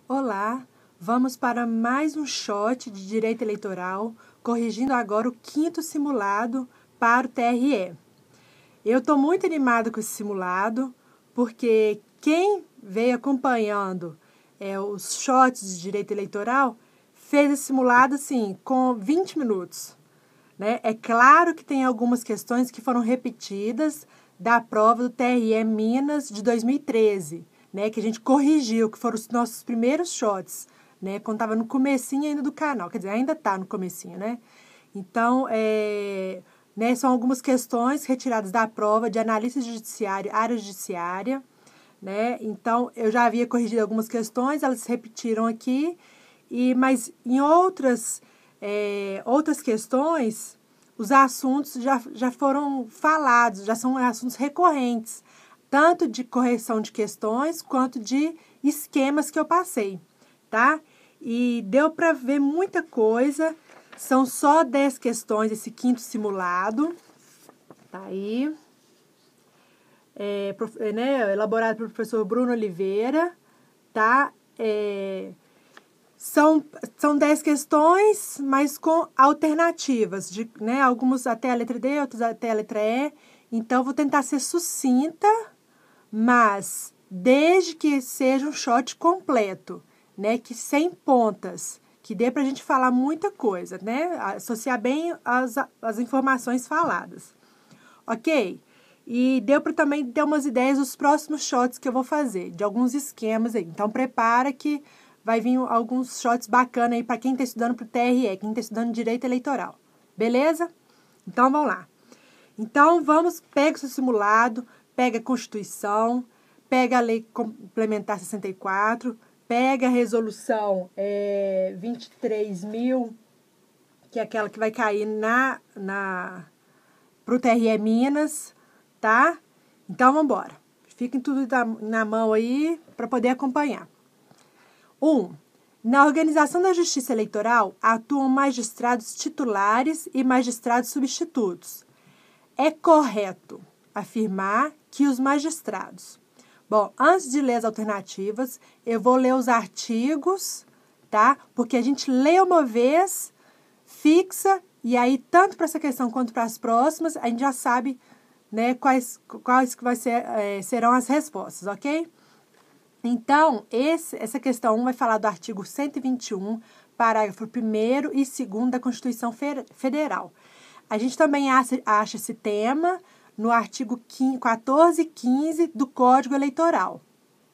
Olá, vamos para mais um shot de direito eleitoral, corrigindo agora o 5º simulado para o TRE. Eu estou muito animado com esse simulado, porque quem veio acompanhando os shots de direito eleitoral fez esse simulado assim, com 20 minutos. Né? É claro que tem algumas questões que foram repetidas da prova do TRE Minas de 2013, né? Que a gente corrigiu, que foram os nossos primeiros shots, né? Quando estava no comecinho ainda do canal, quer dizer, ainda está no comecinho, né? Então, né, são algumas questões retiradas da prova de analista judiciário, área judiciária, né? Então, eu já havia corrigido algumas questões, elas se repetiram aqui, mas em outras questões, os assuntos já foram falados, já são assuntos recorrentes, tanto de correção de questões quanto de esquemas que eu passei, tá? E deu para ver muita coisa, são só 10 questões esse 5º simulado, tá aí, né, elaborado pelo professor Bruno Oliveira, tá? São 10 questões, mas com alternativas, né? Algumas até a letra D, outras até a letra E. Então, vou tentar ser sucinta, mas desde que seja um shot completo, né? Que sem pontas, que dê para a gente falar muita coisa, né? Associar bem as informações faladas. Ok? E deu para também ter umas ideias dos próximos shots que eu vou fazer, de alguns esquemas aí. Então, prepara que vai vir alguns shots bacanas aí para quem está estudando para o TRE, quem está estudando Direito Eleitoral. Beleza? Então, vamos lá. Então, pega o seu simulado, pega a Constituição, pega a Lei Complementar 64, pega a Resolução 23.000, que é aquela que vai cair para o TRE Minas, tá? Então, vamos embora. Fiquem tudo na mão aí para poder acompanhar. 1. Na organização da Justiça Eleitoral atuam magistrados titulares e magistrados substitutos. É correto afirmar que os magistrados... Bom, antes de ler as alternativas, eu vou ler os artigos, tá? Porque a gente lê uma vez, fixa, e aí, tanto para essa questão quanto para as próximas, a gente já sabe, né, quais que serão as respostas, ok? Então, essa questão 1 vai falar do artigo 121, parágrafo 1º e 2º da Constituição Federal. A gente também acha esse tema no artigo 14 e 15 do Código Eleitoral,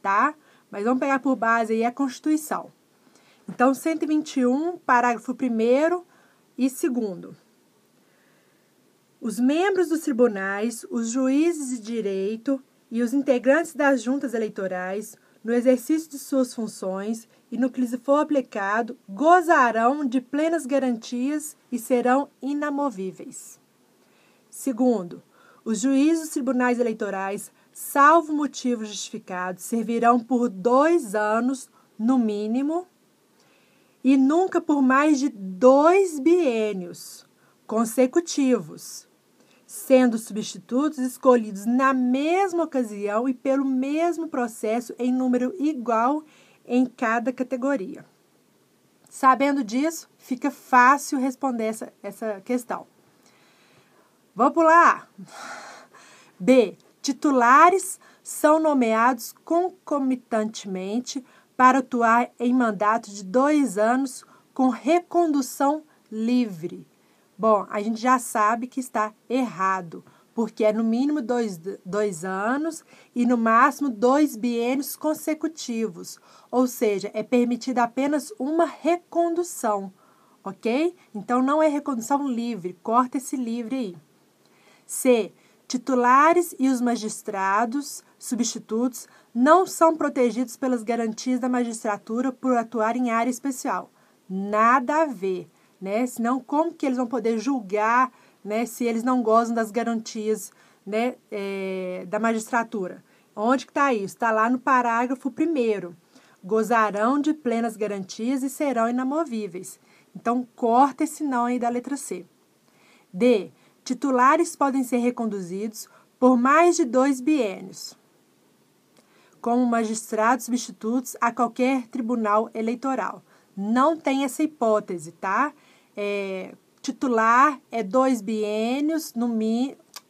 tá? Mas vamos pegar por base aí a Constituição. Então, 121, parágrafo 1º e 2º. Os membros dos tribunais, os juízes de direito e os integrantes das juntas eleitorais, no exercício de suas funções e no que lhes for aplicado, gozarão de plenas garantias e serão inamovíveis. Segundo, os juízes dos tribunais eleitorais, salvo motivo justificado, servirão por 2 anos, no mínimo, e nunca por mais de 2 biênios consecutivos, sendo substitutos escolhidos na mesma ocasião e pelo mesmo processo em número igual em cada categoria. Sabendo disso, fica fácil responder essa questão. Vamos pular. B. Titulares são nomeados concomitantemente para atuar em mandato de 2 anos com recondução livre. Bom, a gente já sabe que está errado, porque é no mínimo 2 anos e no máximo 2 biênios consecutivos, ou seja, é permitida apenas uma recondução, ok? Então, não é recondução livre, corta esse livre aí. C. Titulares e os magistrados substitutos não são protegidos pelas garantias da magistratura por atuar em área especial. Nada a ver. Né? Senão, como que eles vão poder julgar, né, se eles não gozam das garantias, né, da magistratura? Onde que está isso? Está lá no parágrafo 1º. Gozarão de plenas garantias e serão inamovíveis. Então, corta esse não aí da letra C. D. Titulares podem ser reconduzidos por mais de 2 biênios. como magistrados substitutos a qualquer tribunal eleitoral. Não tem essa hipótese, tá? Titular é 2 biênios,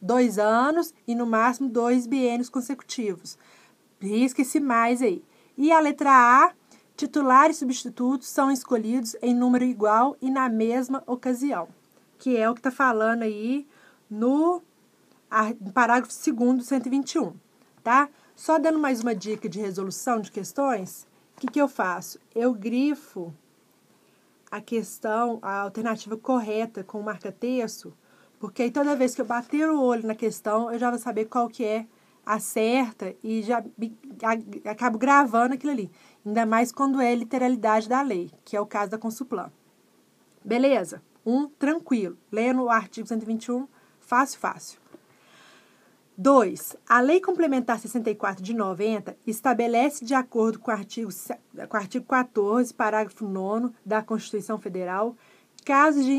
2 anos e no máximo 2 biênios consecutivos. Risca esse mais aí. E a letra A, titulares e substitutos são escolhidos em número igual e na mesma ocasião, que é o que está falando aí no parágrafo 2º do 121, tá? Só dando mais uma dica de resolução de questões, o que eu faço? Eu grifo a alternativa correta com marca-texto, porque aí toda vez que eu bater o olho na questão, eu já vou saber qual que é a certa e já acabo gravando aquilo ali. Ainda mais quando é literalidade da lei, que é o caso da Consuplan. Beleza? Tranquilo. Lendo o artigo 121, fácil. 2. A Lei Complementar 64 de 90 estabelece, de acordo com o artigo 14, parágrafo 9º da Constituição Federal, casos de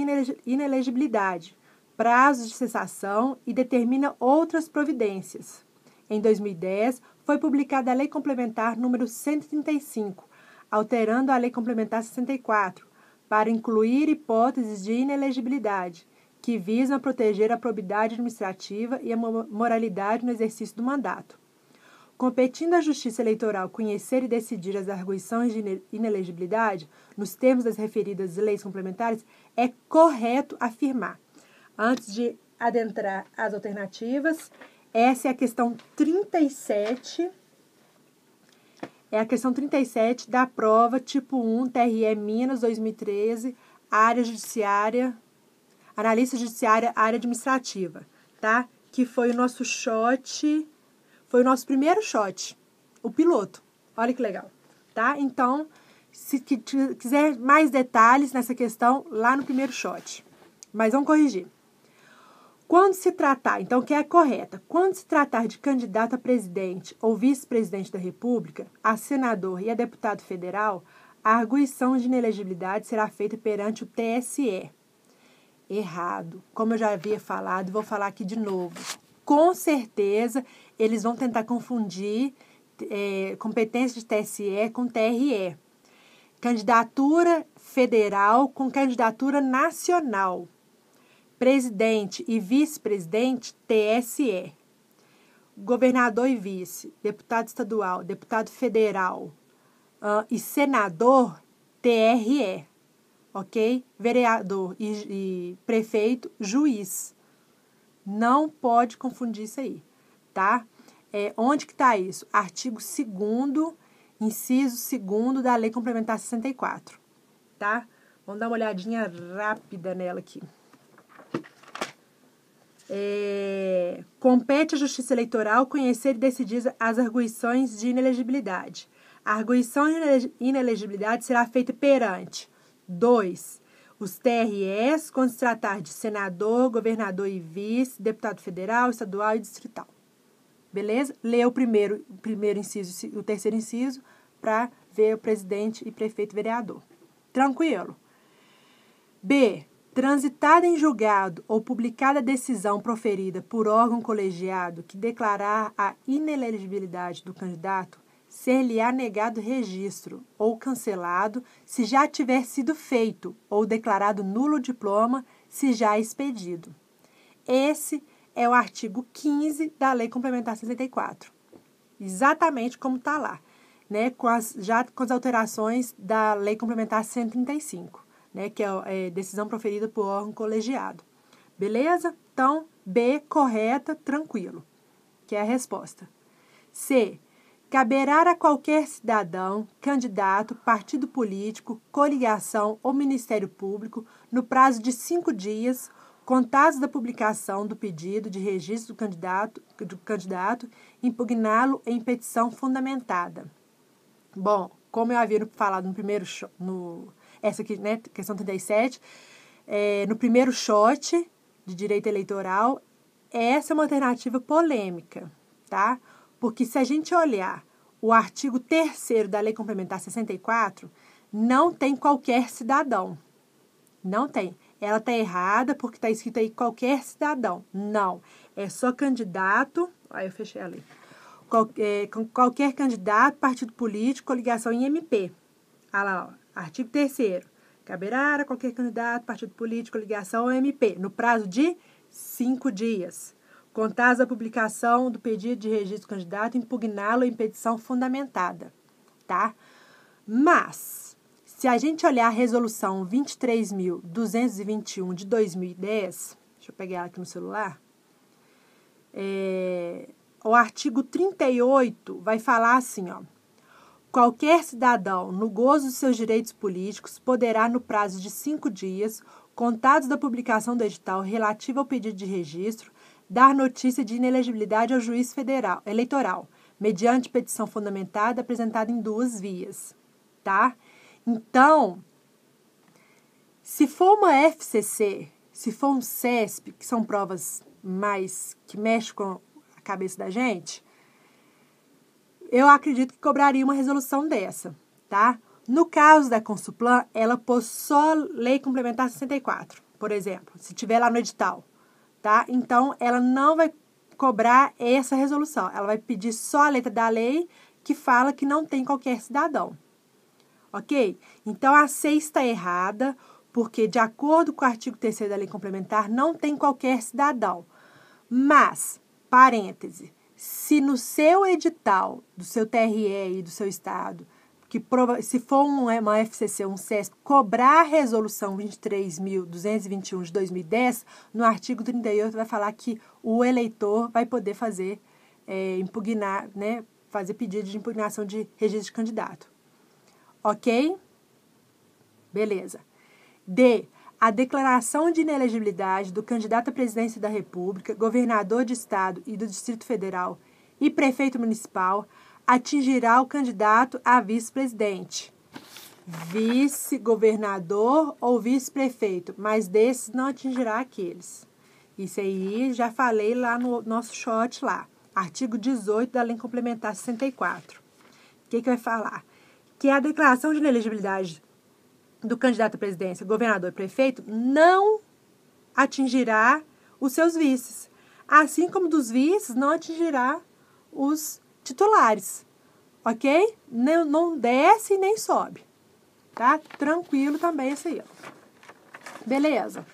inelegibilidade, prazos de cessação e determina outras providências. Em 2010, foi publicada a Lei Complementar número 135, alterando a Lei Complementar 64, para incluir hipóteses de inelegibilidade, que visam proteger a probidade administrativa e a moralidade no exercício do mandato. Competindo à Justiça Eleitoral conhecer e decidir as arguições de inelegibilidade, nos termos das referidas leis complementares, é correto afirmar. Antes de adentrar as alternativas, essa é a questão 37. É a questão 37 da prova tipo 1, TRE Minas 2013, área judiciária, analista judiciária, área administrativa, tá? Que foi o nosso primeiro shot, o piloto. Olha que legal, tá? Então, se quiser mais detalhes nessa questão, lá no primeiro shot. Mas vamos corrigir. Quando se tratar, então, que é correta, quando se tratar de candidato a presidente ou vice-presidente da República, a senador e a deputado federal, a arguição de inelegibilidade será feita perante o TSE. Errado. Como eu já havia falado, vou falar aqui de novo. Com certeza, eles vão tentar confundir competência de TSE com TRE. Candidatura federal com candidatura nacional. Presidente e vice-presidente, TSE. Governador e vice, deputado estadual, deputado federal e senador, TRE. Ok? Vereador e prefeito, juiz. Não pode confundir isso aí, tá? Onde que está isso? Artigo 2º, inciso 2º da Lei Complementar 64, tá? Vamos dar uma olhadinha rápida nela aqui. Compete à Justiça Eleitoral conhecer e decidir as arguições de inelegibilidade. A arguição de inelegibilidade será feita perante 2. Os TREs, quando se tratar de senador, governador e vice, deputado federal, estadual e distrital. Beleza? Lê o primeiro inciso, o terceiro inciso, para ver o presidente e prefeito e vereador. Tranquilo. B. Transitada em julgado ou publicada decisão proferida por órgão colegiado que declarar a inelegibilidade do candidato, ser-lhe-á negado registro ou cancelado se já tiver sido feito ou declarado nulo o diploma se já expedido. Esse é o artigo 15 da Lei Complementar 64. Exatamente como está lá, né? Com as alterações da Lei Complementar 135. Né, que é decisão proferida por órgão colegiado. Beleza? Então, B, correta, tranquilo, que é a resposta. C, caberá a qualquer cidadão, candidato, partido político, coligação ou Ministério Público, no prazo de 5 dias, contados da publicação do pedido de registro do candidato, impugná-lo em petição fundamentada. Bom, como eu havia falado no primeiro essa aqui, né, questão 37, no primeiro shot de direito eleitoral, essa é uma alternativa polêmica, tá? Porque se a gente olhar o artigo 3º da Lei Complementar 64, não tem qualquer cidadão. Não tem. Ela está errada porque está escrito aí qualquer cidadão. Não. É só candidato. Aí eu fechei a lei. com qualquer candidato, partido político ou ligação em MP. Olha lá, ó, artigo 3º. Caberá a qualquer candidato, partido político ou ligação ao MP, no prazo de 5 dias, contados da publicação do pedido de registro do candidato, impugná-lo em petição fundamentada, tá? Mas, se a gente olhar a resolução 23.221 de 2010, deixa eu pegar ela aqui no celular, o artigo 38 vai falar assim, ó: qualquer cidadão, no gozo dos seus direitos políticos, poderá, no prazo de 5 dias, contados da publicação do edital relativo ao pedido de registro, dar notícia de inelegibilidade ao juiz eleitoral, mediante petição fundamentada apresentada em 2 vias, tá? Então, se for uma FCC, se for um CESP, que são provas mais que mexem com a cabeça da gente, eu acredito que cobraria uma resolução dessa, tá? No caso da Consulplan, ela pôs só Lei Complementar 64, por exemplo, se tiver lá no edital, tá? Então, ela não vai cobrar essa resolução, ela vai pedir só a letra da lei que fala que não tem qualquer cidadão, ok? Então, a C está errada, porque, de acordo com o artigo 3º da Lei Complementar, não tem qualquer cidadão. Mas, parêntese, se no seu edital, do seu TRE e do seu estado, se for uma FCC, um CESP, cobrar a resolução 23.221 de 2010, no artigo 38 vai falar que o eleitor vai poder fazer, impugnar, né, fazer pedido de impugnação de registro de candidato. Ok? Beleza. D. A declaração de inelegibilidade do candidato à presidência da República, governador de Estado e do Distrito Federal e prefeito municipal atingirá o candidato a vice-presidente, vice-governador ou vice-prefeito, mas desses não atingirá aqueles. Isso aí já falei lá no nosso short lá, artigo 18 da Lei Complementar 64. O que vai falar? Que a declaração de inelegibilidade do candidato à presidência, governador e prefeito, não atingirá os seus vices. Assim como dos vices, não atingirá os titulares. Ok? Não desce nem sobe. Tá? Tranquilo também isso aí, ó. Beleza.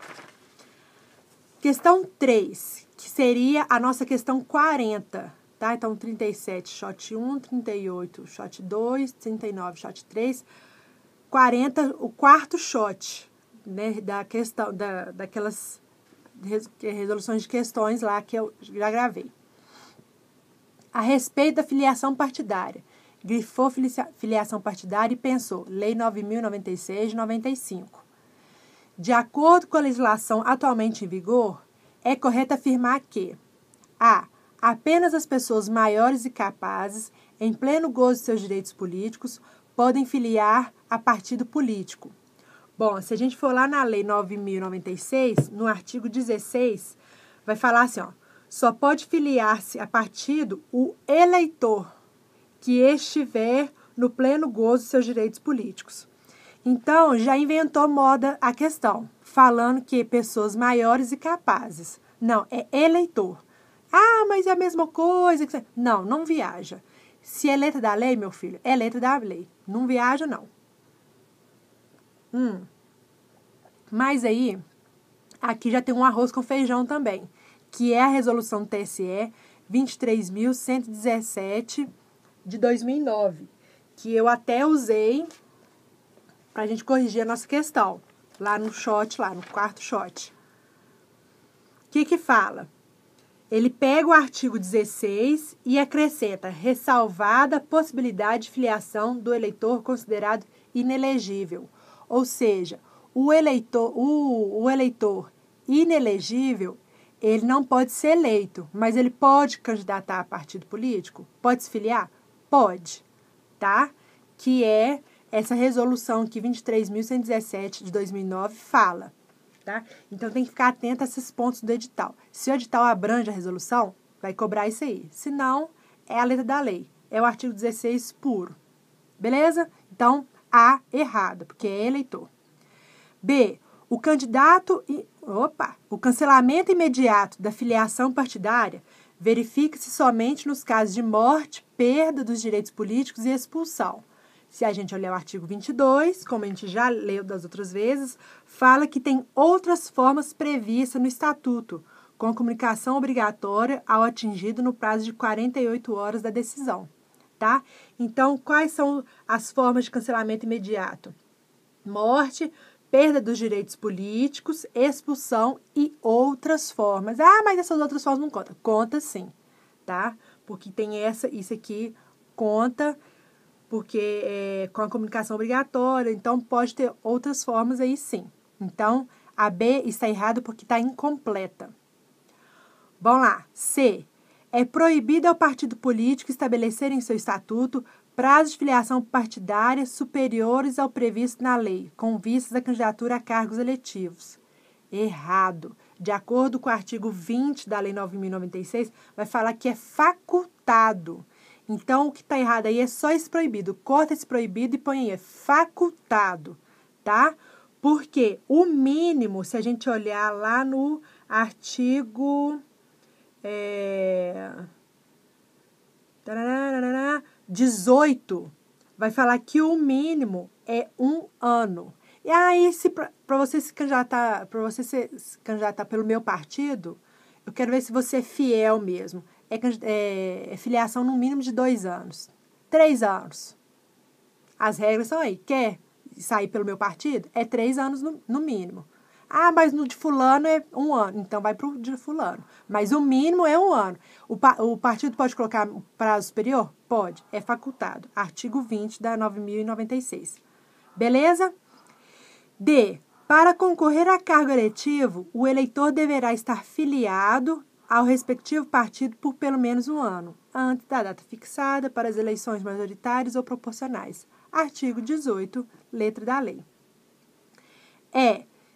Questão 3, que seria a nossa questão 40. Tá? Então, 37, shot 1, 38, shot 2, 39, shot 3... 40, o quarto shot, né, da questão, daquelas resoluções de questões lá que eu já gravei. A respeito da filiação partidária, grifou filiação partidária e pensou, Lei 9.096 de 95. De acordo com a legislação atualmente em vigor, é correto afirmar que a. Apenas as pessoas maiores e capazes, em pleno gozo de seus direitos políticos, podem filiar a partido político. Bom, se a gente for lá na Lei 9.096, no artigo 16, vai falar assim, ó, só pode filiar-se a partido o eleitor que estiver no pleno gozo de seus direitos políticos. Então, já inventou moda a questão, falando que pessoas maiores e capazes. Não, é eleitor. Ah, mas é a mesma coisa. Não, não viaja. Se é letra da lei, meu filho, é letra da lei. Não viaja, não. Mas aí, aqui já tem um arroz com feijão também, que é a resolução do TSE 23.117 de 2009, que eu até usei para a gente corrigir a nossa questão, lá no shot, lá no quarto shot. O que fala? Ele pega o artigo 16 e acrescenta, ressalvada a possibilidade de filiação do eleitor considerado inelegível. Ou seja, o eleitor inelegível, ele não pode ser eleito, mas ele pode candidatar a partido político? Pode se filiar? Pode, tá? Que é essa resolução que 23.117 de 2009 fala. Tá? Então, tem que ficar atento a esses pontos do edital. Se o edital abrange a resolução, vai cobrar isso aí. Se não, é a letra da lei. É o artigo 16 puro. Beleza? Então, A, errada, porque é eleitor. B, o cancelamento imediato da filiação partidária verifica-se somente nos casos de morte, perda dos direitos políticos e expulsão. Se a gente olhar o artigo 22, como a gente já leu das outras vezes, fala que tem outras formas previstas no Estatuto, com comunicação obrigatória ao atingido no prazo de 48 horas da decisão, tá? Então, quais são as formas de cancelamento imediato? Morte, perda dos direitos políticos, expulsão e outras formas. Ah, mas essas outras formas não contam. Conta sim, tá? Porque tem isso aqui conta, porque é com a comunicação obrigatória, então pode ter outras formas aí sim. Então, a B está errada porque está incompleta. Vamos lá. C. É proibido ao partido político estabelecer em seu estatuto prazos de filiação partidária superiores ao previsto na lei, com vistas à candidatura a cargos eletivos. Errado. De acordo com o artigo 20 da Lei 9.096, vai falar que é facultado. Então, o que está errado aí é só esse proibido. Corta esse proibido e põe aí, é facultado, tá? Porque o mínimo, se a gente olhar lá no artigo 18, vai falar que o mínimo é 1 ano. E aí, para você se candidatar pelo meu partido, eu quero ver se você é fiel mesmo. É filiação no mínimo de 2 anos. 3 anos. As regras são aí. Quer sair pelo meu partido? É 3 anos no mínimo. Ah, mas no de fulano é 1 ano. Então vai pro de fulano. Mas o mínimo é 1 ano. O partido pode colocar prazo superior? Pode. É facultado. Artigo 20 da 9.096. Beleza? D. Para concorrer a cargo eletivo, o eleitor deverá estar filiado ao respectivo partido por pelo menos 1 ano, antes da data fixada para as eleições majoritárias ou proporcionais. Artigo 18, letra da lei.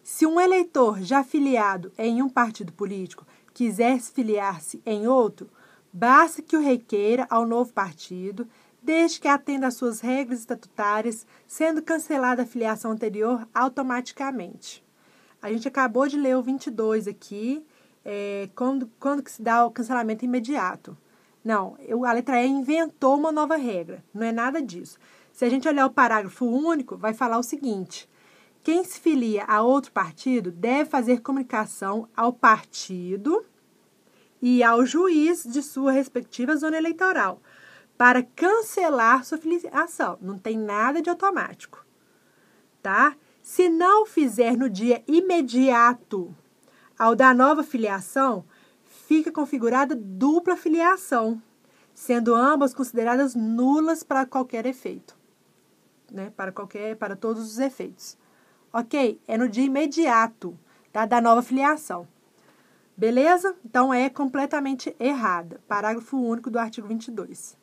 Se um eleitor já filiado em um partido político quiser filiar-se em outro, basta que o requeira ao novo partido, desde que atenda às suas regras estatutárias, sendo cancelada a filiação anterior automaticamente. A gente acabou de ler o 22 aqui, quando que se dá o cancelamento imediato. Não, a letra E inventou uma nova regra, não é nada disso. Se a gente olhar o parágrafo único, vai falar o seguinte: quem se filia a outro partido deve fazer comunicação ao partido e ao juiz de sua respectiva zona eleitoral para cancelar sua filiação. Não tem nada de automático, tá? Se não o fizer no dia imediato ao da nova filiação, fica configurada dupla filiação, sendo ambas consideradas nulas para qualquer efeito, né? Para todos os efeitos. Ok? É no dia imediato, tá? Da nova filiação. Beleza? Então, é completamente errada. Parágrafo único do artigo 22.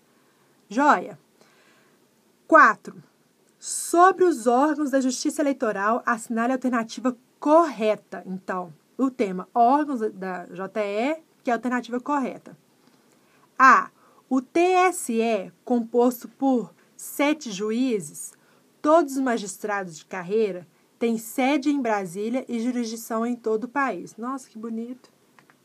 Joia. 4. Sobre os órgãos da Justiça Eleitoral, assinale a alternativa correta. Então, o tema órgãos da JE, que é a alternativa correta. A. O TSE, composto por 7 juízes, todos os magistrados de carreira, tem sede em Brasília e jurisdição em todo o país. Nossa, que bonito.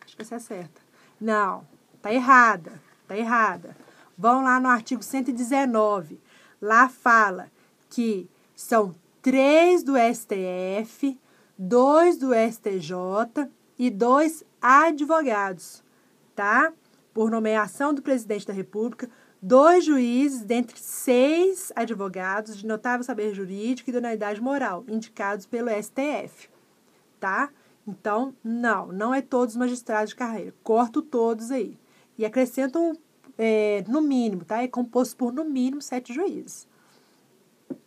Acho que essa é certa. Não, tá errada. Tá errada. Vão lá no artigo 119. Lá fala que são 3 do STF, 2 do STJ e 2 advogados, tá? Por nomeação do presidente da República, 2 juízes dentre 6 advogados de notável saber jurídico e idoneidade moral, indicados pelo STF, tá? Então, não é todos os magistrados de carreira. Corto todos aí. E acrescentam no mínimo, tá? É composto por no mínimo 7 juízes.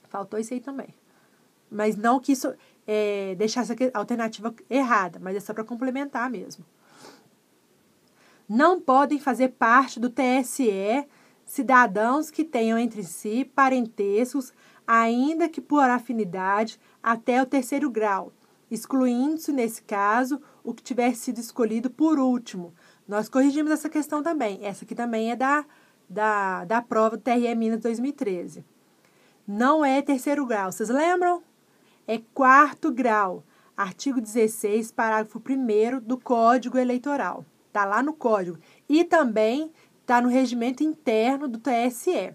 Faltou isso aí também. Mas não que isso deixasse a alternativa errada, mas é só para complementar mesmo. Não podem fazer parte do TSE cidadãos que tenham entre si parentescos, ainda que por afinidade, até o 3º grau, excluindo-se, nesse caso, o que tiver sido escolhido por último. Nós corrigimos essa questão também. Essa aqui também é da prova do TRE Minas 2013. Não é 3º grau, vocês lembram? É 4º grau. Artigo 16, parágrafo 1º do Código Eleitoral. Está lá no Código. E também está no regimento interno do TSE.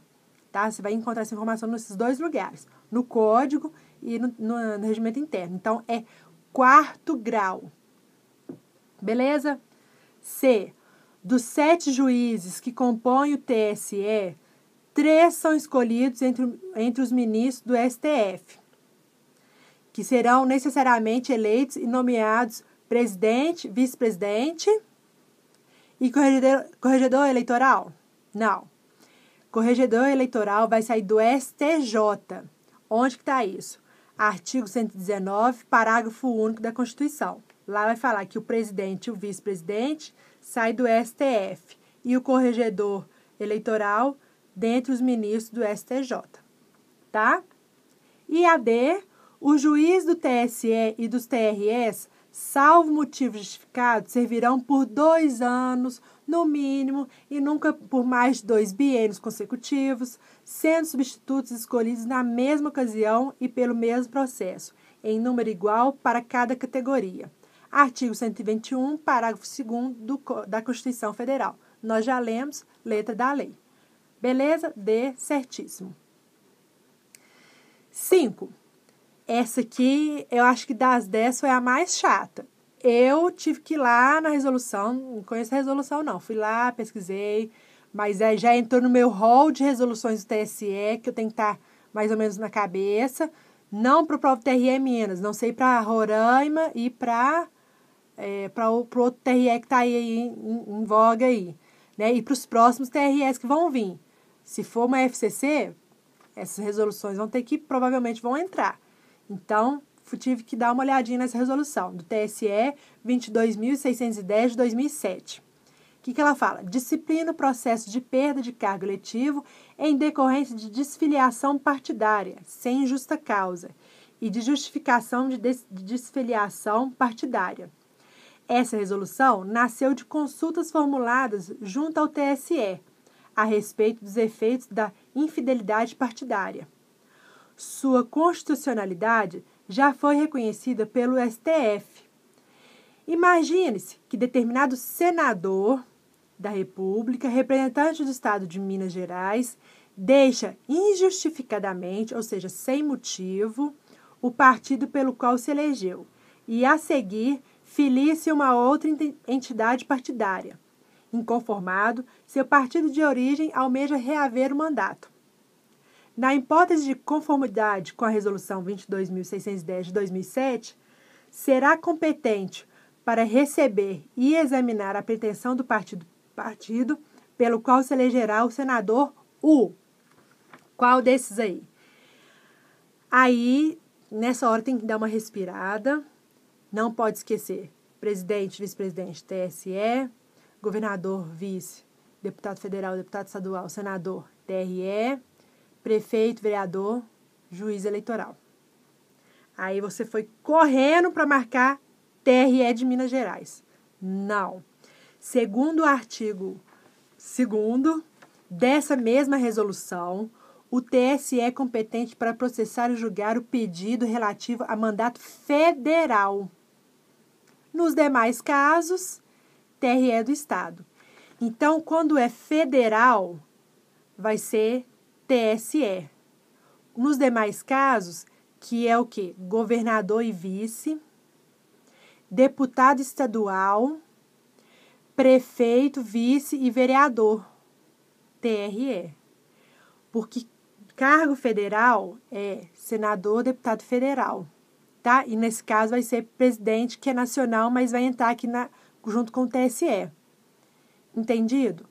Tá? Você vai encontrar essa informação nesses dois lugares, no código e no regimento interno. Então, é 4º grau. Beleza? C. Dos 7 juízes que compõem o TSE, 3 são escolhidos entre os ministros do STF, que serão necessariamente eleitos e nomeados presidente, vice-presidente e corregedor eleitoral? Não. Corregedor eleitoral vai sair do STJ. Onde que está isso? Artigo 119, parágrafo único da Constituição. Lá vai falar que o presidente e o vice-presidente saem do STF e o corregedor eleitoral dentre os ministros do STJ. Tá? E a D, o juiz do TSE e dos TRS, salvo motivo justificado, servirão por 2 anos, no mínimo, e nunca por mais de 2 biênios consecutivos, sendo substitutos escolhidos na mesma ocasião e pelo mesmo processo, em número igual para cada categoria. Artigo 121, parágrafo 2º da Constituição Federal. Nós já lemos, letra da lei. Beleza? D, certíssimo. 5. Essa aqui, eu acho que das 10 foi a mais chata. Eu tive que ir lá na resolução, não conheço a resolução não, fui lá, pesquisei, mas aí já entrou no meu rol de resoluções do TSE, que eu tenho que estar mais ou menos na cabeça, não para o próprio TRE Minas, não sei para Roraima e para o outro TRE que está aí em voga aí, né? E para os próximos TREs que vão vir. Se for uma FCC, essas resoluções provavelmente vão entrar. Então, tive que dar uma olhadinha nessa resolução do TSE 22.610 de 2007. O que ela fala? Disciplina o processo de perda de cargo eletivo em decorrência de desfiliação partidária, sem justa causa, e de justificação de desfiliação partidária. Essa resolução nasceu de consultas formuladas junto ao TSE a respeito dos efeitos da infidelidade partidária. Sua constitucionalidade já foi reconhecida pelo STF. Imagine-se que determinado senador da República, representante do Estado de Minas Gerais, deixa injustificadamente, ou seja, sem motivo, o partido pelo qual se elegeu e, a seguir, filia-se uma outra entidade partidária. Inconformado, seu partido de origem almeja reaver o mandato. Na hipótese de conformidade com a Resolução 22.610 de 2007, será competente para receber e examinar a pretensão do partido pelo qual se elegerá o senador Qual desses aí? Aí, nessa hora, tem que dar uma respirada. Não pode esquecer presidente, vice-presidente, TSE, governador, vice, deputado federal, deputado estadual, senador, TRE, prefeito, vereador, juiz eleitoral. Aí você foi correndo para marcar TRE de Minas Gerais. Não. Segundo o artigo 2º dessa mesma resolução, o TSE é competente para processar e julgar o pedido relativo a mandato federal. Nos demais casos, TRE do Estado. Então, quando é federal, vai ser TSE. Nos demais casos, que é o quê? Governador e vice, deputado estadual, prefeito, vice e vereador, TRE. Porque cargo federal é senador, deputado federal, tá? E nesse caso vai ser presidente, que é nacional, mas vai entrar aqui junto com o TSE. Entendido?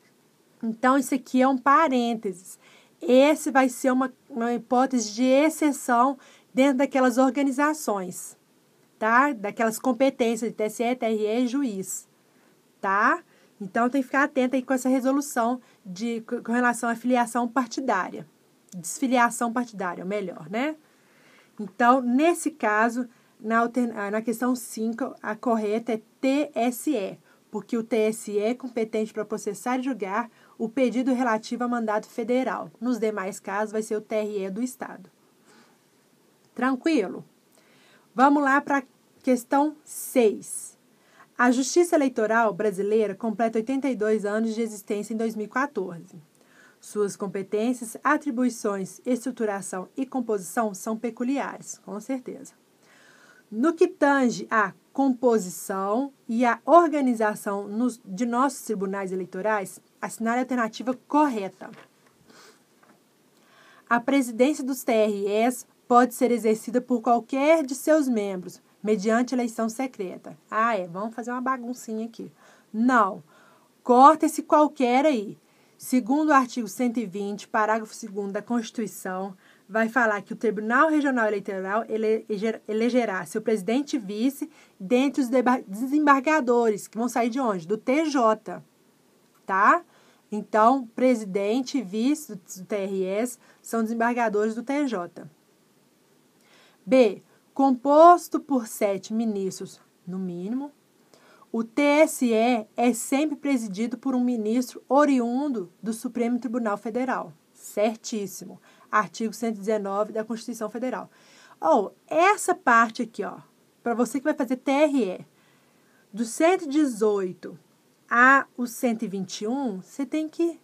Então, isso aqui é um parênteses. Esse vai ser uma hipótese de exceção dentro daquelas organizações, tá? Daquelas competências de TSE, TRE e juiz, tá? Então, tem que ficar atento aí com essa resolução com relação à filiação partidária. Desfiliação partidária, melhor, né? Então, nesse caso, na questão 5, a correta é TSE, porque o TSE é competente para processar e julgar o pedido relativo a mandato federal. Nos demais casos, vai ser o TRE do Estado. Tranquilo? Vamos lá para a questão 6. A Justiça Eleitoral brasileira completa 82 anos de existência em 2014. Suas competências, atribuições, estruturação e composição são peculiares, com certeza. No que tange à composição e à organização de nossos tribunais eleitorais, assinale a alternativa correta. A presidência dos TREs pode ser exercida por qualquer de seus membros, mediante eleição secreta. Vamos fazer uma baguncinha aqui. Não, corta esse qualquer aí. Segundo o artigo 120, parágrafo 2º da Constituição, vai falar que o Tribunal Regional Eleitoral elegerá seu presidente e vice dentre os desembargadores, que vão sair de onde? Do TJ, tá? Então, presidente e vice do TRS são desembargadores do TJ. B. Composto por 7 ministros, no mínimo. O TSE é sempre presidido por um ministro oriundo do Supremo Tribunal Federal. Certíssimo. Artigo 119 da Constituição Federal. Essa parte aqui, para você que vai fazer TRE, do 118 a o 121, você tem que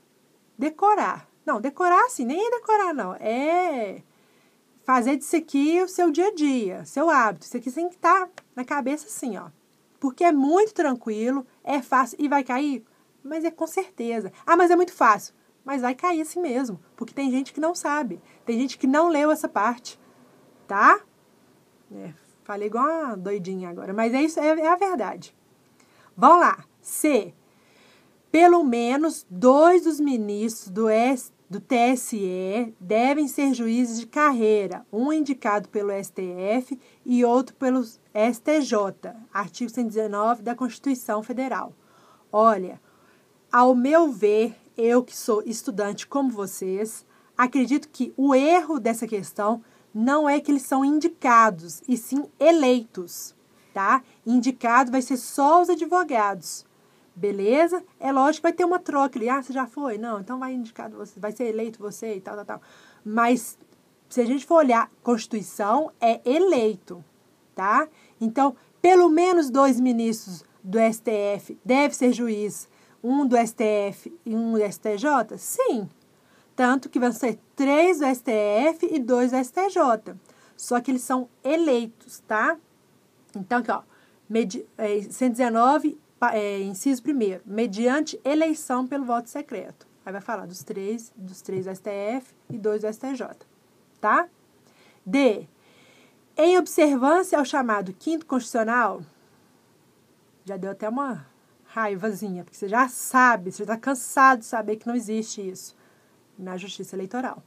decorar. Não, decorar assim, nem é decorar, não. É fazer disso aqui o seu dia a dia, seu hábito. Isso aqui tem que estar na cabeça assim, Porque é muito tranquilo, é fácil e vai cair, mas é com certeza. Mas é muito fácil. Mas vai cair assim mesmo, porque tem gente que não sabe. Tem gente que não leu essa parte, tá? Falei igual uma doidinha agora, mas é isso, é a verdade. Vamos lá. C. Pelo menos 2 dos ministros do TSE devem ser juízes de carreira, um indicado pelo STF e outro pelo STJ, artigo 119 da Constituição Federal. Olha, ao meu ver, eu que sou estudante como vocês, acredito que o erro dessa questão não é que eles são indicados, e sim eleitos, tá? Indicado vai ser só os advogados. Beleza? É lógico que vai ter uma troca ali. Você já foi? Não, então vai indicado você, vai ser eleito você e tal. Mas, se a gente for olhar, Constituição é eleito, tá? Então, pelo menos 2 ministros do STF devem ser juiz, um do STF e um do STJ? Sim. Tanto que vão ser 3 do STF e 2 do STJ. Só que eles são eleitos, tá? Então, aqui, 119... inciso 1º, mediante eleição pelo voto secreto. Aí vai falar dos 3 do STF e 2 do STJ, tá? D. Em observância ao chamado 5º Constitucional, já deu até uma raivazinha, porque você já sabe, você já está cansado de saber que não existe isso na Justiça Eleitoral.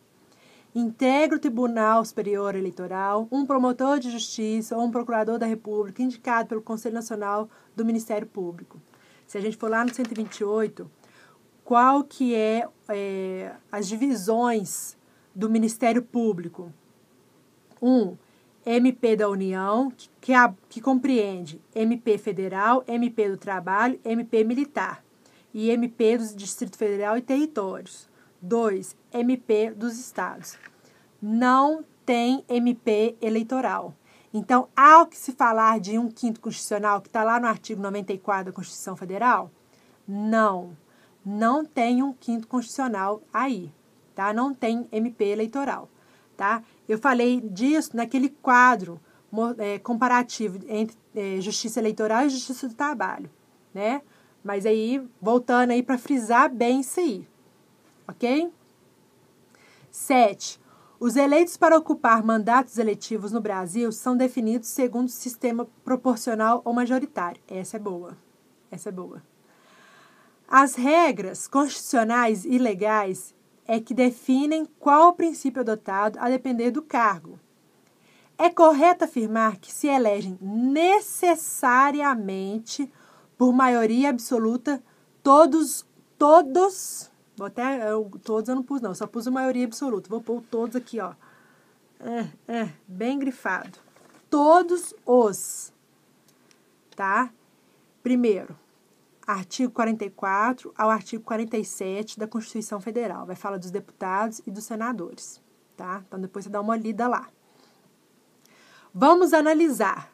Integra o Tribunal Superior Eleitoral um promotor de justiça ou um procurador da República indicado pelo Conselho Nacional do Ministério Público. Se a gente for lá no 128, qual que é as divisões do Ministério Público? 1. MP da União, que compreende MP Federal, MP do Trabalho, MP Militar e MP do Distrito Federal e Territórios. 2. MP dos Estados. Não tem MP eleitoral. Então, ao que se falar de um 5º Constitucional, que está lá no artigo 94 da Constituição Federal, não tem um 5º Constitucional aí, tá? Não tem MP eleitoral, tá? Eu falei disso naquele quadro comparativo entre Justiça Eleitoral e Justiça do Trabalho, né? Mas aí, voltando aí para frisar bem isso aí. Ok? 7. Os eleitos para ocupar mandatos eletivos no Brasil são definidos segundo o sistema proporcional ou majoritário. Essa é boa. As regras constitucionais e legais é que definem qual o princípio adotado a depender do cargo. É correto afirmar que se elegem necessariamente por maioria absoluta todos... Vou até, todos eu não pus não, só pus a maioria absoluta. Vou pôr todos aqui, bem grifado. Todos os, tá? Primeiro, artigo 44 ao artigo 47 da Constituição Federal. Vai falar dos deputados e dos senadores, tá? Então, depois você dá uma lida lá. Vamos analisar.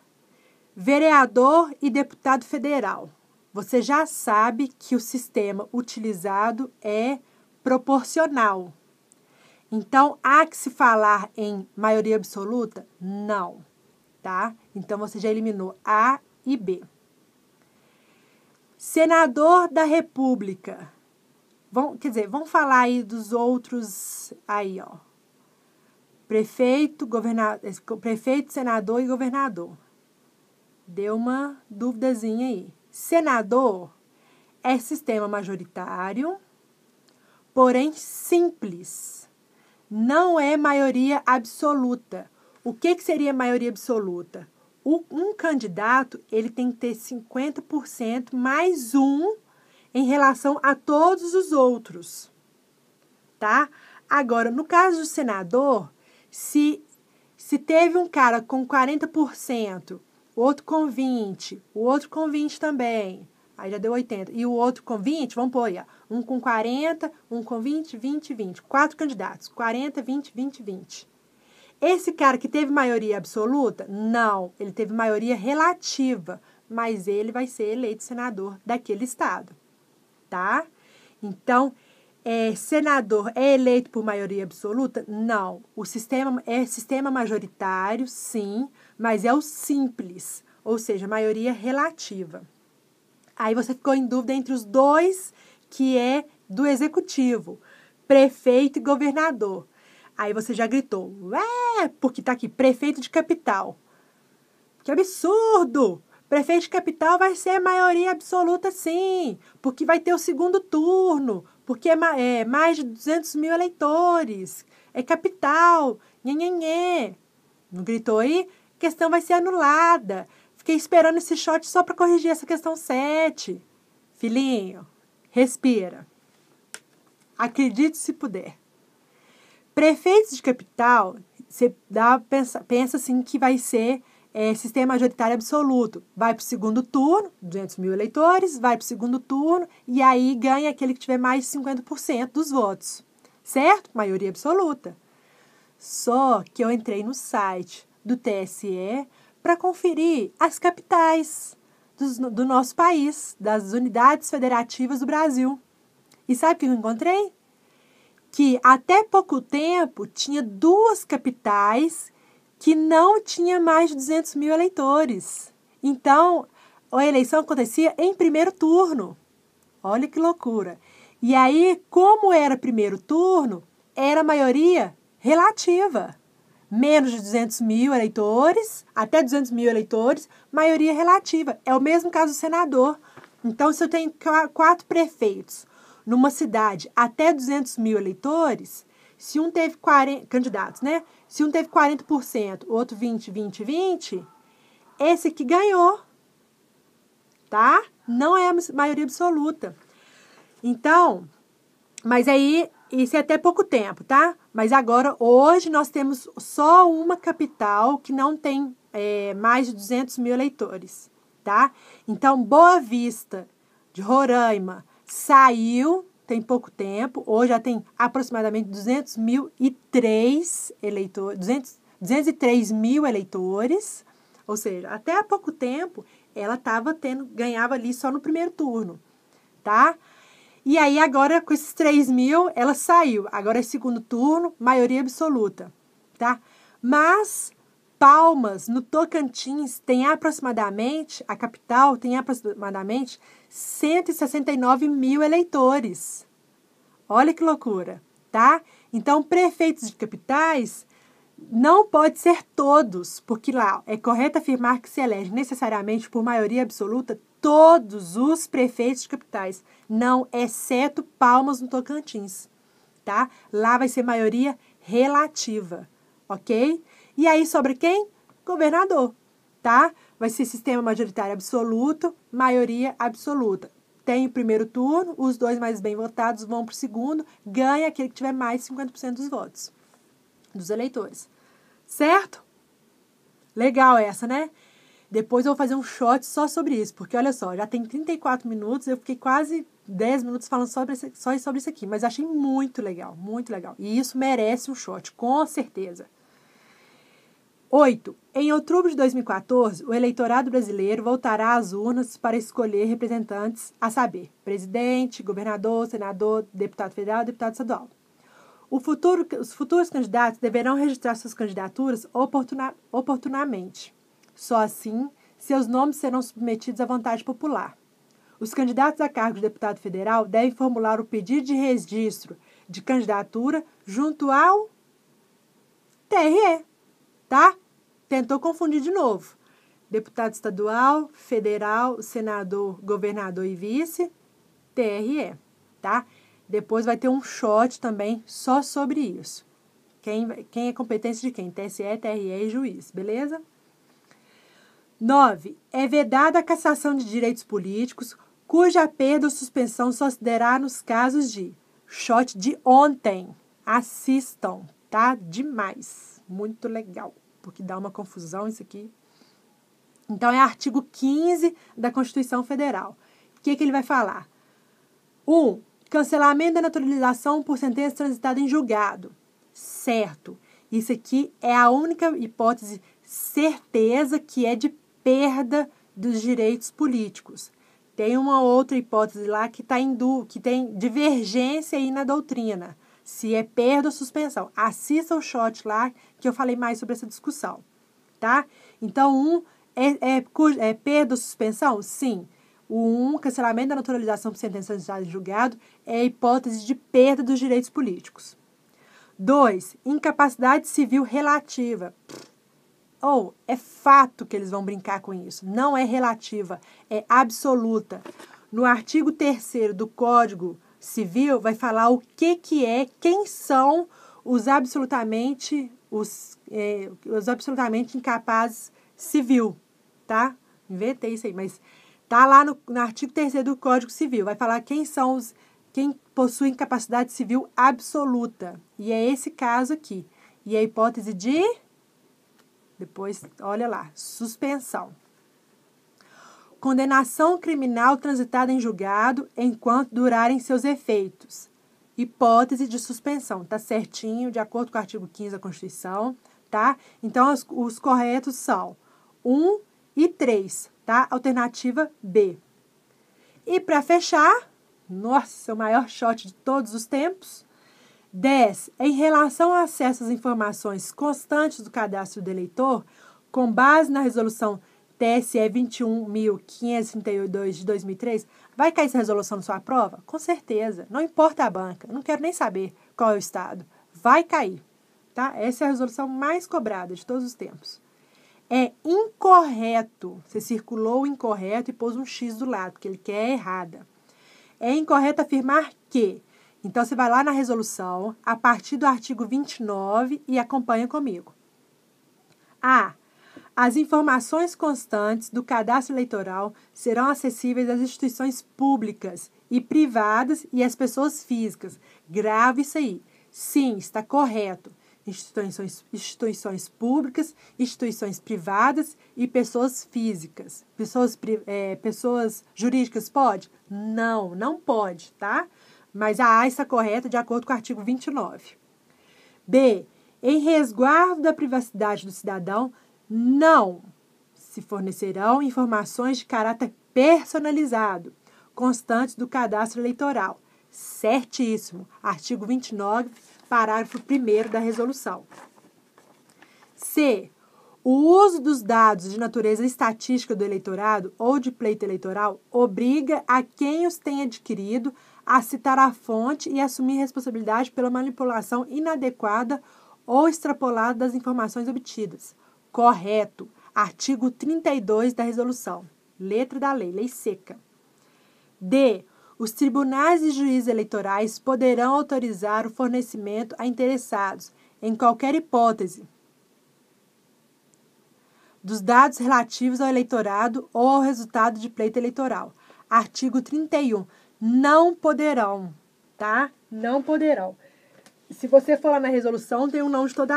Vereador e deputado federal. Você já sabe que o sistema utilizado é proporcional. Então, há que se falar em maioria absoluta? Não, tá? Então, você já eliminou A e B. Senador da República. Vamos falar aí dos outros aí, ó. Prefeito, senador e governador. Deu uma duvidazinha aí. Senador é sistema majoritário, porém simples. Não é maioria absoluta. O que seria maioria absoluta? Um candidato, ele tem que ter 50% mais um em relação a todos os outros, tá? Agora, no caso do senador, se teve um cara com 40%, o outro com 20%, o outro com 20% também, aí já deu 80%, e o outro com 20%, vamos pôr aí, ó, um com 40%, um com 20%, 20%, 20%, 4 candidatos, 40%, 20%, 20%, 20%. Esse cara que teve maioria absoluta, não, ele teve maioria relativa, mas ele vai ser eleito senador daquele estado, tá? Então, senador é eleito por maioria absoluta? Não. O sistema é sistema majoritário, sim, mas é o simples, ou seja, maioria relativa. Aí você ficou em dúvida entre os dois, que é do executivo, prefeito e governador. Aí você já gritou, porque tá aqui, prefeito de capital. Que absurdo! Prefeito de capital vai ser maioria absoluta, sim, porque vai ter o segundo turno, porque é mais de 200 mil eleitores, é capital, nhenhenhê. Não gritou aí? A questão vai ser anulada. Fiquei esperando esse shot só para corrigir essa questão 7. Filhinho, respira. Acredite se puder. Prefeitos de capital, você pensa assim que vai ser sistema majoritário absoluto. Vai para o segundo turno, 200 mil eleitores, vai para o segundo turno e aí ganha aquele que tiver mais de 50% dos votos. Certo? Maioria absoluta. Só que eu entrei no site do TSE para conferir as capitais do nosso país, das unidades federativas do Brasil. E sabe o que eu encontrei? Que até pouco tempo tinha 2 capitais que não tinha mais de 200 mil eleitores. Então, a eleição acontecia em primeiro turno. Olha que loucura. E aí, como era primeiro turno, era maioria relativa. Menos de 200 mil eleitores, até 200 mil eleitores, maioria relativa. É o mesmo caso do senador. Então, se eu tenho 4 prefeitos numa cidade até 200 mil eleitores, se um teve 40 candidatos, né? Se um teve 40%, o outro 20%, 20%, 20%, esse que ganhou, tá? Não é a maioria absoluta. Então, mas aí, isso é até pouco tempo, tá? Mas agora, hoje, nós temos só uma capital que não tem mais de 200 mil eleitores, tá? Então, Boa Vista, de Roraima, saiu, tem pouco tempo, hoje já tem aproximadamente 203 mil eleitores, ou seja, até há pouco tempo ela ganhava ali só no primeiro turno, tá? E aí agora com esses 3 mil ela saiu, agora é segundo turno, maioria absoluta, tá? Mas Palmas, no Tocantins, tem aproximadamente, a capital tem aproximadamente 169 mil eleitores. Olha que loucura, tá? Então, prefeitos de capitais não pode ser todos, porque lá é correto afirmar que se elege necessariamente por maioria absoluta todos os prefeitos de capitais, não exceto Palmas, no Tocantins, tá? Lá vai ser maioria relativa, ok? E aí sobra quem? Governador, tá? Vai ser sistema majoritário absoluto, maioria absoluta. Tem o primeiro turno, os 2 mais bem votados vão para o segundo, ganha aquele que tiver mais de 50% dos votos, dos eleitores. Certo? Legal essa, né? Depois eu vou fazer um shot só sobre isso, porque olha só, já tem 34 minutos, eu fiquei quase 10 minutos falando só sobre isso aqui, mas achei muito legal, muito legal. E isso merece um shot, com certeza. 8. Em outubro de 2014, o eleitorado brasileiro voltará às urnas para escolher representantes, a saber, presidente, governador, senador, deputado federal e deputado estadual. Os futuros candidatos deverão registrar suas candidaturas oportunamente. Só assim, seus nomes serão submetidos à vontade popular. Os candidatos a cargo de deputado federal devem formular o pedido de registro de candidatura junto ao TRE, tá? Tentou confundir de novo. Deputado estadual, federal, senador, governador e vice, TRE, tá? Depois vai ter um shot também só sobre isso. Quem é competência de quem? TSE, TRE e juiz, beleza? 9. É vedada a cassação de direitos políticos cuja perda ou suspensão só se dará nos casos de shot de ontem. Assistam, tá? Demais. Muito legal, porque dá uma confusão isso aqui. Então, é artigo 15 da Constituição Federal. O que ele vai falar? 1. Cancelamento da naturalização por sentença transitada em julgado. Certo. Isso aqui é a única hipótese certeza que é de perda dos direitos políticos. Tem uma outra hipótese lá que tem divergência aí na doutrina. Se é perda ou suspensão. Assista o shot lá que eu falei mais sobre essa discussão. Tá? Então, é perda ou suspensão? Sim. O cancelamento da naturalização por sentença transitada em julgado é a hipótese de perda dos direitos políticos. 2. Incapacidade civil relativa. É fato que eles vão brincar com isso. Não é relativa, é absoluta. No artigo 3º do Código Civil vai falar o que é, quem são os absolutamente incapazes civil, tá? Inventei isso aí, mas tá lá no artigo 3º do Código Civil. Vai falar quem possui incapacidade civil absoluta. E é esse caso aqui. E a hipótese de... Depois, olha lá, suspensão. Condenação criminal transitada em julgado enquanto durarem seus efeitos. Hipótese de suspensão. Tá certinho, de acordo com o artigo 15 da Constituição, tá? Então, os corretos são 1 e 3, tá? Alternativa B. E para fechar, nossa, o maior shot de todos os tempos, 10. Em relação ao acesso às informações constantes do cadastro do eleitor, com base na resolução TSE 21.532 de 2003, vai cair essa resolução na sua prova? Com certeza. Não importa a banca. Não quero nem saber qual é o estado. Vai cair. Tá? Essa é a resolução mais cobrada de todos os tempos. É incorreto. Você circulou o incorreto e pôs um X do lado, porque ele quer errada. É incorreto afirmar que... Então, você vai lá na resolução, a partir do artigo 29 e acompanha comigo. A. As informações constantes do cadastro eleitoral serão acessíveis às instituições públicas e privadas e às pessoas físicas. Grave isso aí. Sim, está correto. Instituições públicas, instituições privadas e pessoas físicas. Pessoas jurídicas pode? Não, não pode, tá? Mas a A está correta de acordo com o artigo 29. B. Em resguardo da privacidade do cidadão, não se fornecerão informações de caráter personalizado, constantes do cadastro eleitoral. Certíssimo. Artigo 29, parágrafo 1º da resolução. C. O uso dos dados de natureza estatística do eleitorado ou de pleito eleitoral obriga a quem os tem adquirido a citar a fonte e assumir responsabilidade pela manipulação inadequada ou extrapolada das informações obtidas. Correto. Artigo 32 da resolução. Letra da lei, lei seca. D. Os tribunais e juízes eleitorais poderão autorizar o fornecimento a interessados, em qualquer hipótese, dos dados relativos ao eleitorado ou ao resultado de pleito eleitoral. Artigo 31. Não poderão, tá? Não poderão. Se você for lá na resolução, tem um não de todo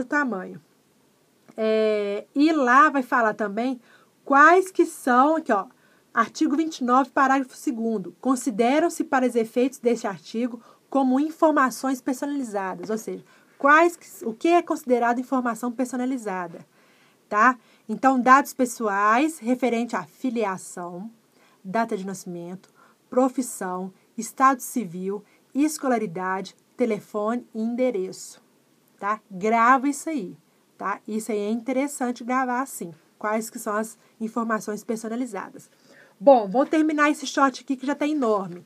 tamanho. E lá vai falar também quais que são, aqui ó, artigo 29, parágrafo 2º. Consideram-se para os efeitos deste artigo como informações personalizadas, ou seja, o que é considerado informação personalizada, tá? Então, dados pessoais referente à filiação, data de nascimento, profissão, estado civil, escolaridade, telefone e endereço, tá? Grava isso aí, tá? Isso aí é interessante gravar assim. Quais que são as informações personalizadas. Bom, vou terminar esse shot aqui que já está enorme.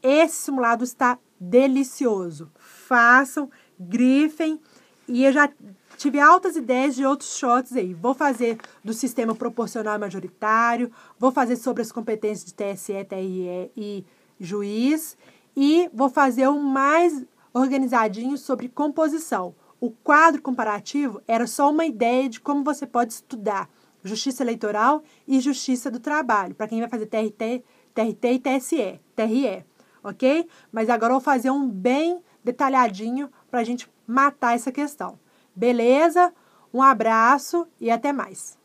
Esse simulado está delicioso. Façam, grifem. E eu já tive altas ideias de outros shots aí. Vou fazer do sistema proporcional majoritário. Vou fazer sobre as competências de TSE, TRE e juiz. E vou fazer um mais organizadinho sobre composição. O quadro comparativo era só uma ideia de como você pode estudar Justiça Eleitoral e Justiça do Trabalho, para quem vai fazer TRT e TRE, ok? Mas agora eu vou fazer um bem detalhadinho para a gente matar essa questão. Beleza? Um abraço e até mais.